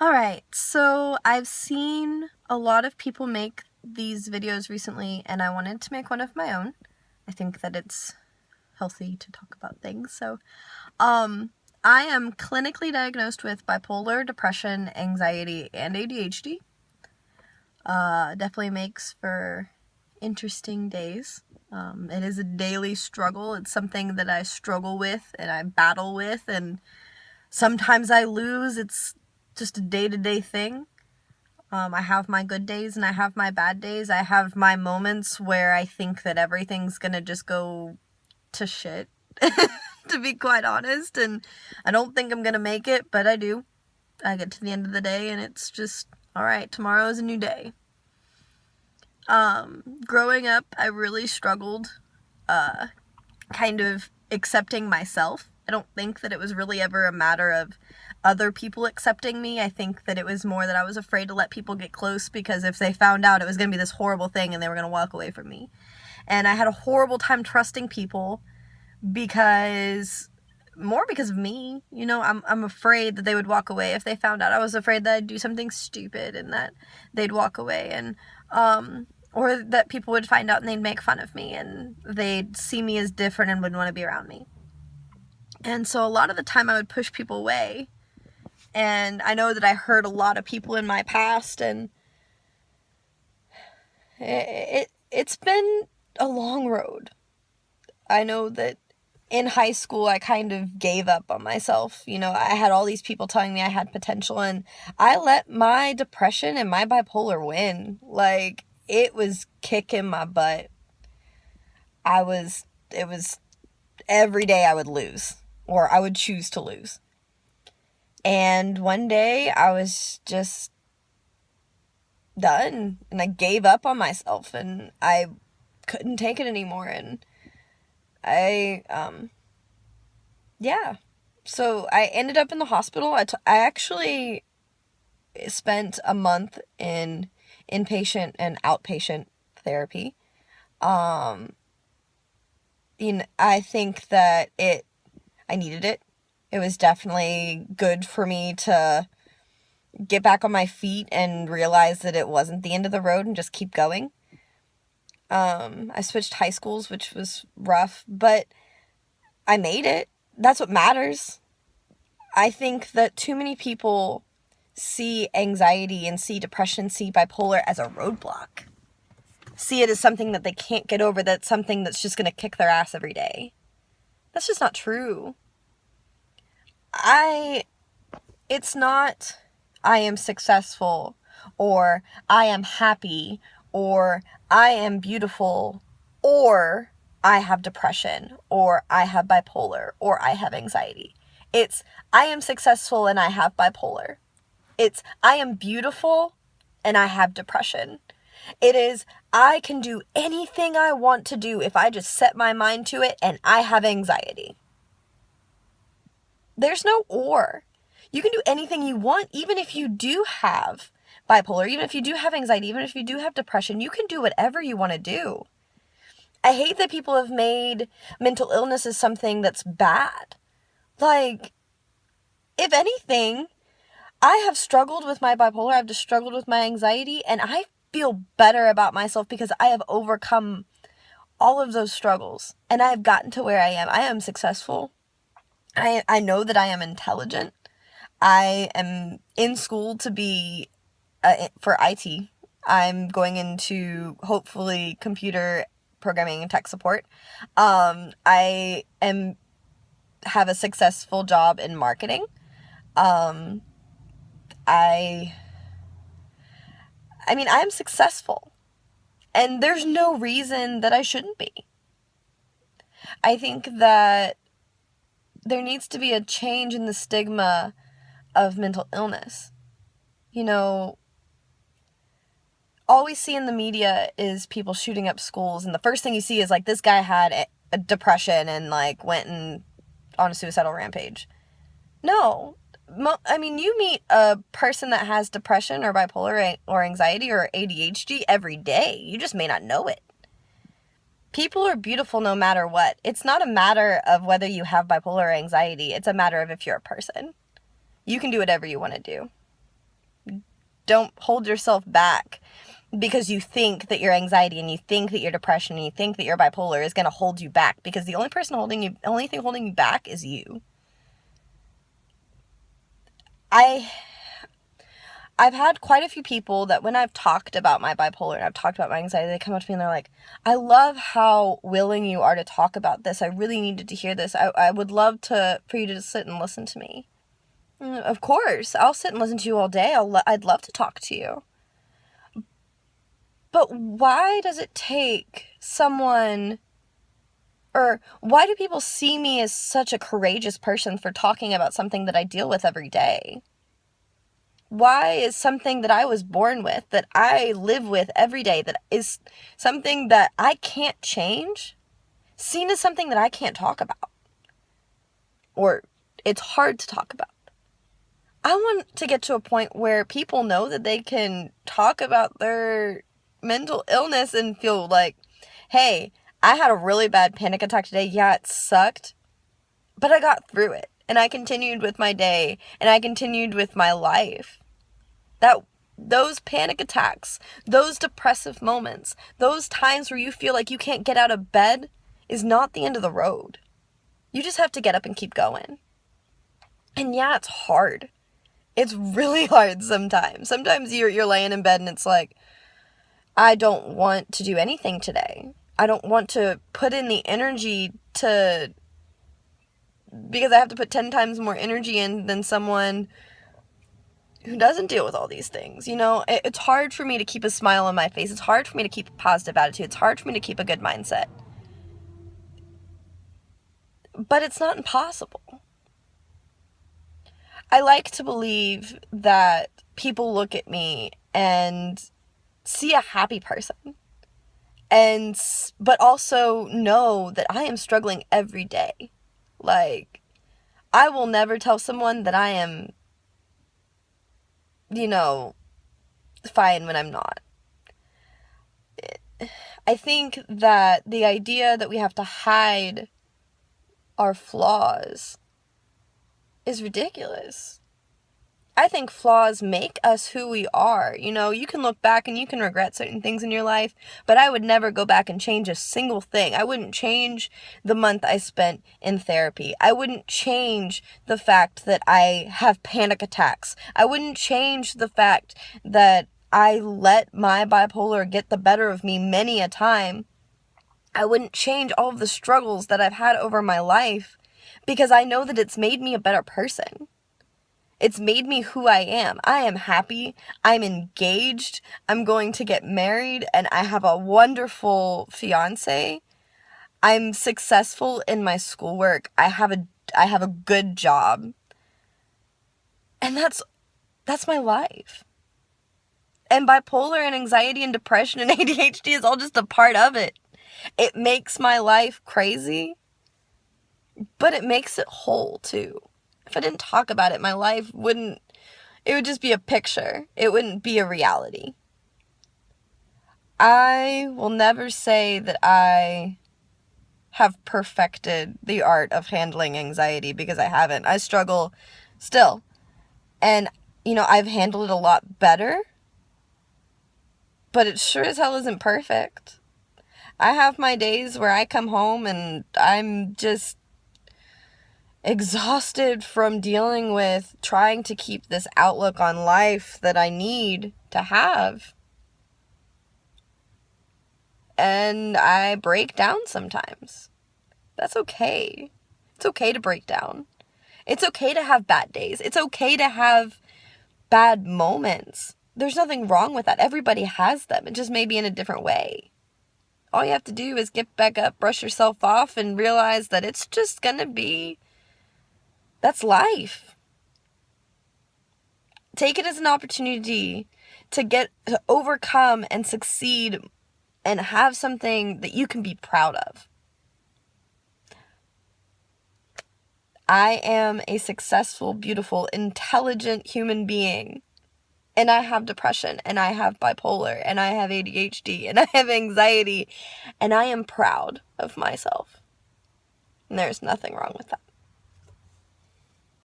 Alright, so I've seen a lot of people make these videos recently, and I wanted to make one of my own. I think that it's healthy to talk about things. So, I am clinically diagnosed with bipolar, depression, anxiety, and ADHD. Definitely makes for interesting days. It is a daily struggle. It's something that I struggle with and I battle with, and sometimes I lose. It's just a day-to-day thing. I have my good days and I have my bad days. I have my moments where I think that everything's gonna just go to shit, to be quite honest, and I don't think I'm gonna make it, but I do. I get to the end of the day and it's just, alright, tomorrow is a new day. Growing up, I really struggled, kind of accepting myself. I don't think that it was really ever a matter of other people accepting me. I think that it was more that I was afraid to let people get close, because if they found out, it was going to be this horrible thing and they were going to walk away from me. And I had a horrible time trusting people because of me. I'm afraid that they would walk away if they found out. I was afraid that I'd do something stupid and that they'd walk away, and or that people would find out and they'd make fun of me and they'd see me as different and wouldn't want to be around me. And so a lot of the time I would push people away. And I know that I hurt a lot of people in my past, and it's been a long road. I know that in high school I kind of gave up on myself. I had all these people telling me I had potential, and I let my depression and my bipolar win. Like, it was kicking my butt. It was every day I would lose, or I would choose to lose. And one day I was just done, and I gave up on myself, and I couldn't take it anymore, and yeah. So I ended up in the hospital. I actually spent a month in inpatient and outpatient therapy. I think that I needed it. It was definitely good for me to get back on my feet and realize that it wasn't the end of the road and just keep going. I switched high schools, which was rough, but I made it. That's what matters. I think that too many people see anxiety and see depression, see bipolar as a roadblock. See it as something that they can't get over, that's something that's just going to kick their ass every day. That's just not true. It's not I am successful, or I am happy, or I am beautiful, or I have depression, or I have bipolar, or I have anxiety. It's I am successful and I have bipolar. It's I am beautiful and I have depression. It is I can do anything I want to do if I just set my mind to it, and I have anxiety. There's no or. You can do anything you want, even if you do have bipolar, even if you do have anxiety, even if you do have depression. You can do whatever you want to do. I hate that people have made mental illness as something that's bad. Like, if anything, I have struggled with my bipolar, I've just struggled with my anxiety, and I feel better about myself because I have overcome all of those struggles, and I have gotten to where I am. I am successful. I know that I am intelligent. I am in school to be for IT. I'm going into, hopefully, computer programming and tech support. I have a successful job in marketing. I am successful, and there's no reason that I shouldn't be. I think that there needs to be a change in the stigma of mental illness. All we see in the media is people shooting up schools, and the first thing you see is, like, this guy had a depression and, like, went on a suicidal rampage. No. You meet a person that has depression or bipolar or anxiety or ADHD every day. You just may not know it. People are beautiful no matter what. It's not a matter of whether you have bipolar or anxiety. It's a matter of if you're a person. You can do whatever you want to do. don't hold yourself back because you think that your anxiety and you think that your depression and you think that your bipolar is going to hold you back, because the only thing holding you back is you. I've had quite a few people that when I've talked about my bipolar and I've talked about my anxiety, they come up to me and they're like, I love how willing you are to talk about this. I really needed to hear this. I would love for you to just sit and listen to me. Of course, I'll sit and listen to you all day. I'd love to talk to you. But why does it take someone, or why do people see me as such a courageous person for talking about something that I deal with every day? Why is something that I was born with, that I live with every day, that is something that I can't change, seen as something that I can't talk about? Or it's hard to talk about. I want to get to a point where people know that they can talk about their mental illness and feel like, hey, I had a really bad panic attack today. Yeah, it sucked, but I got through it. And I continued with my day, and I continued with my life. Those panic attacks, those depressive moments, those times where you feel like you can't get out of bed is not the end of the road. You just have to get up and keep going. And yeah, it's hard. It's really hard sometimes. Sometimes you're laying in bed and it's like, I don't want to do anything today. I don't want to put in the energy because I have to put 10 times more energy in than someone who doesn't deal with all these things. It's hard for me to keep a smile on my face. It's hard for me to keep a positive attitude. It's hard for me to keep a good mindset. But it's not impossible. I like to believe that people look at me and see a happy person, but also know that I am struggling every day. Like, I will never tell someone that I am, fine when I'm not. I think that the idea that we have to hide our flaws is ridiculous. I think flaws make us who we are. You can look back and you can regret certain things in your life, but I would never go back and change a single thing. I wouldn't change the month I spent in therapy. I wouldn't change the fact that I have panic attacks. I wouldn't change the fact that I let my bipolar get the better of me many a time. I wouldn't change all of the struggles that I've had over my life, because I know that it's made me a better person. It's made me who I am. I am happy. I'm engaged. I'm going to get married, and I have a wonderful fiance. I'm successful in my schoolwork. I have a good job. And that's my life. And bipolar and anxiety and depression and ADHD is all just a part of it. It makes my life crazy, but it makes it whole too. If I didn't talk about it, my life it would just be a picture. It wouldn't be a reality. I will never say that I have perfected the art of handling anxiety, because I haven't. I struggle still. And, I've handled it a lot better, but it sure as hell isn't perfect. I have my days where I come home and I'm just exhausted from dealing with trying to keep this outlook on life that I need to have. And I break down sometimes. That's okay. It's okay to break down. It's okay to have bad days. It's okay to have bad moments. There's nothing wrong with that. Everybody has them. It just may be in a different way. All you have to do is get back up, brush yourself off, and realize that it's just gonna be, that's life. Take it as an opportunity to overcome and succeed and have something that you can be proud of. I am a successful, beautiful, intelligent human being. And I have depression, and I have bipolar, and I have ADHD, and I have anxiety, and I am proud of myself. And there's nothing wrong with that.